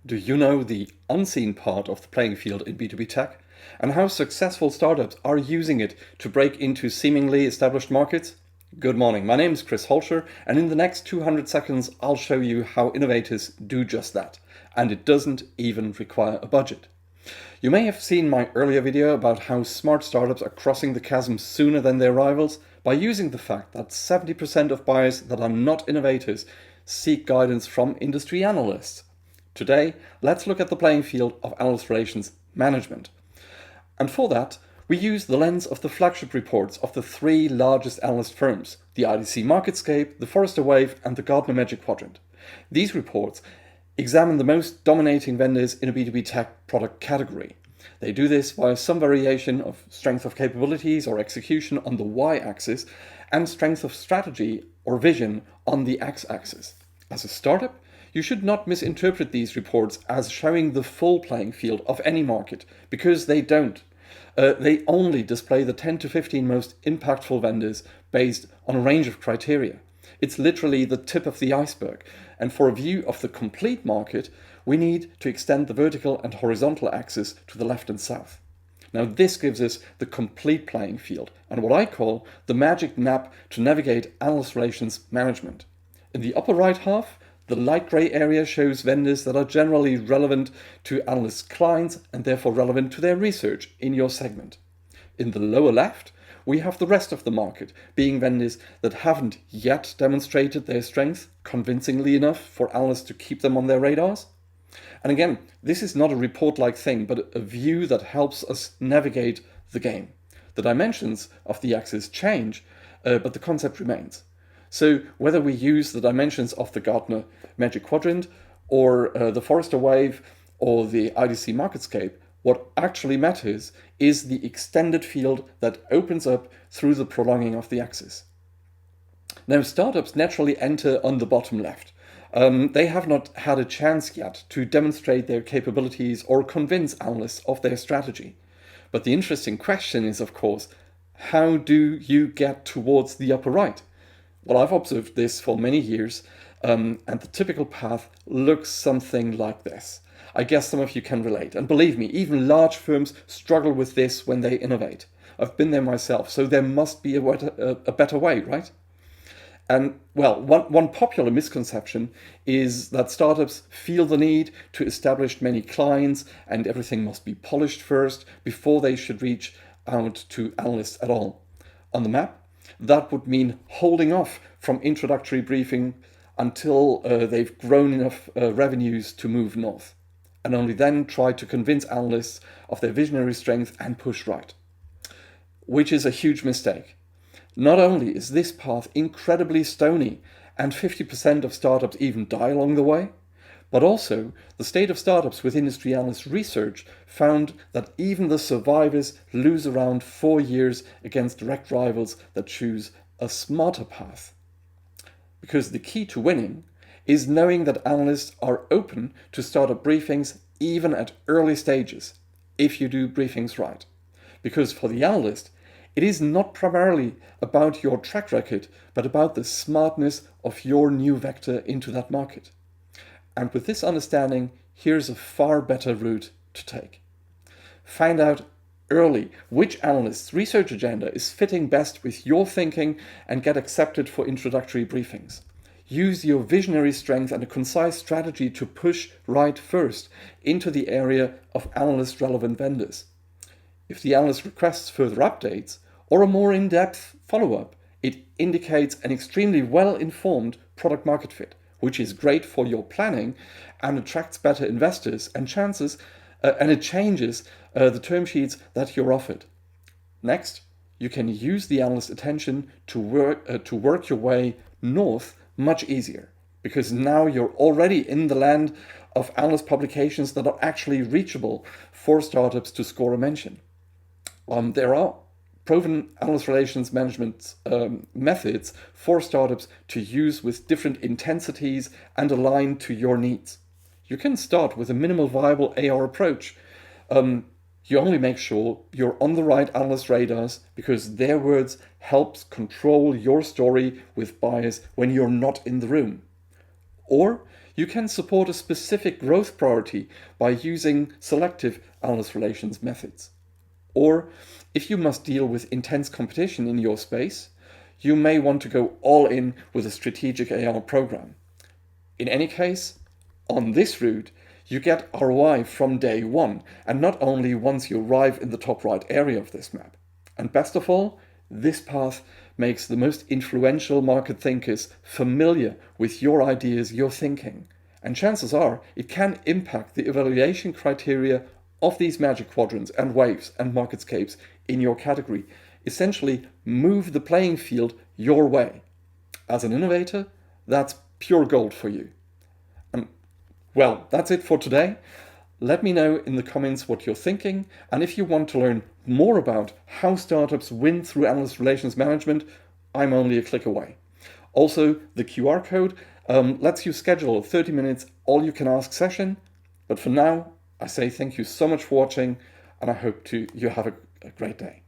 Do you know the unseen part of the playing field in B2B tech and how successful startups are using it to break into seemingly established markets? Good morning, my name is Chris Holscher, and in the next 200 seconds I'll show you how innovators do just that, and it doesn't even require a budget. You may have seen my earlier video about how smart startups are crossing the chasm sooner than their rivals by using the fact that 70% of buyers that are not innovators seek guidance from industry analysts. Today, let's look at the playing field of analyst relations management. And for that, we use the lens of the flagship reports of the three largest analyst firms, the IDC MarketScape, the Forrester Wave, and the Gartner Magic Quadrant. These reports examine the most dominating vendors in a B2B tech product category. They do this via some variation of strength of capabilities or execution on the y-axis and strength of strategy or vision on the x-axis. As a startup, you should not misinterpret these reports as showing the full playing field of any market, because they don't. They only display the 10 to 15 most impactful vendors based on a range of criteria. It's literally the tip of the iceberg, and for a view of the complete market, we need to extend the vertical and horizontal axis to the left and south. Now this gives us the complete playing field, and what I call the magic map to navigate analyst relations management. In the upper right half, the light grey area shows vendors that are generally relevant to analyst clients and therefore relevant to their research in your segment. In the lower left, we have the rest of the market, being vendors that haven't yet demonstrated their strength convincingly enough for analysts to keep them on their radars. And again, this is not a report-like thing, but a view that helps us navigate the game. The dimensions of the axis change, but the concept remains. So whether we use the dimensions of the Gartner Magic Quadrant or the Forrester Wave or the IDC MarketScape, what actually matters is the extended field that opens up through the prolonging of the axis. Now, startups naturally enter on the bottom left. They have not had a chance yet to demonstrate their capabilities or convince analysts of their strategy. But the interesting question is, of course, how do you get towards the upper right? Well, I've observed this for many years, and the typical path looks something like this. I guess some of you can relate. And believe me, even large firms struggle with this when they innovate. I've been there myself, so there must be a better way, right? And well, one popular misconception is that startups feel the need to establish many clients and everything must be polished first before they should reach out to analysts at all. On the map, that would mean holding off from introductory briefing until they've grown enough revenues to move north, and only then try to convince analysts of their visionary strength and push right, which is a huge mistake. Not only is this path incredibly stony, and 50% of startups even die along the way, but also the state of startups with industry analyst research found that even the survivors lose around 4 years against direct rivals that choose a smarter path. Because the key to winning is knowing that analysts are open to startup briefings even at early stages, if you do briefings right. Because for the analyst, it is not primarily about your track record, but about the smartness of your new vector into that market. And with this understanding, here's a far better route to take. Find out early which analyst's research agenda is fitting best with your thinking and get accepted for introductory briefings. Use your visionary strength and a concise strategy to push right first into the area of analyst-relevant vendors. If the analyst requests further updates or a more in-depth follow-up, it indicates an extremely well-informed product market fit, which is great for your planning and attracts better investors and chances, and it changes the term sheets that you're offered. Next, you can use the analyst attention to work your way north much easier, because now you're already in the land of analyst publications that are actually reachable for startups to score a mention. There are proven analyst relations management methods for startups to use with different intensities and align to your needs. You can start with a minimal viable AR approach. You only make sure you're on the right analyst radars because their words helps control your story with buyers when you're not in the room. Or you can support a specific growth priority by using selective analyst relations methods. Or if you must deal with intense competition in your space, you may want to go all in with a strategic AR program. In any case, on this route, you get ROI from day one, and not only once you arrive in the top right area of this map. And best of all, this path makes the most influential market thinkers familiar with your ideas, your thinking. And chances are it can impact the evaluation criteria of these magic quadrants and waves and marketscapes in your category. Essentially, move the playing field your way. As an innovator, that's pure gold for you. Well, that's it for today. Let me know in the comments what you're thinking, and if you want to learn more about how startups win through analyst relations management, I'm only a click away. Also, the QR code lets you schedule a 30 minutes all-you-can-ask session. But for now, I say thank you so much for watching, and I hope you have a great day.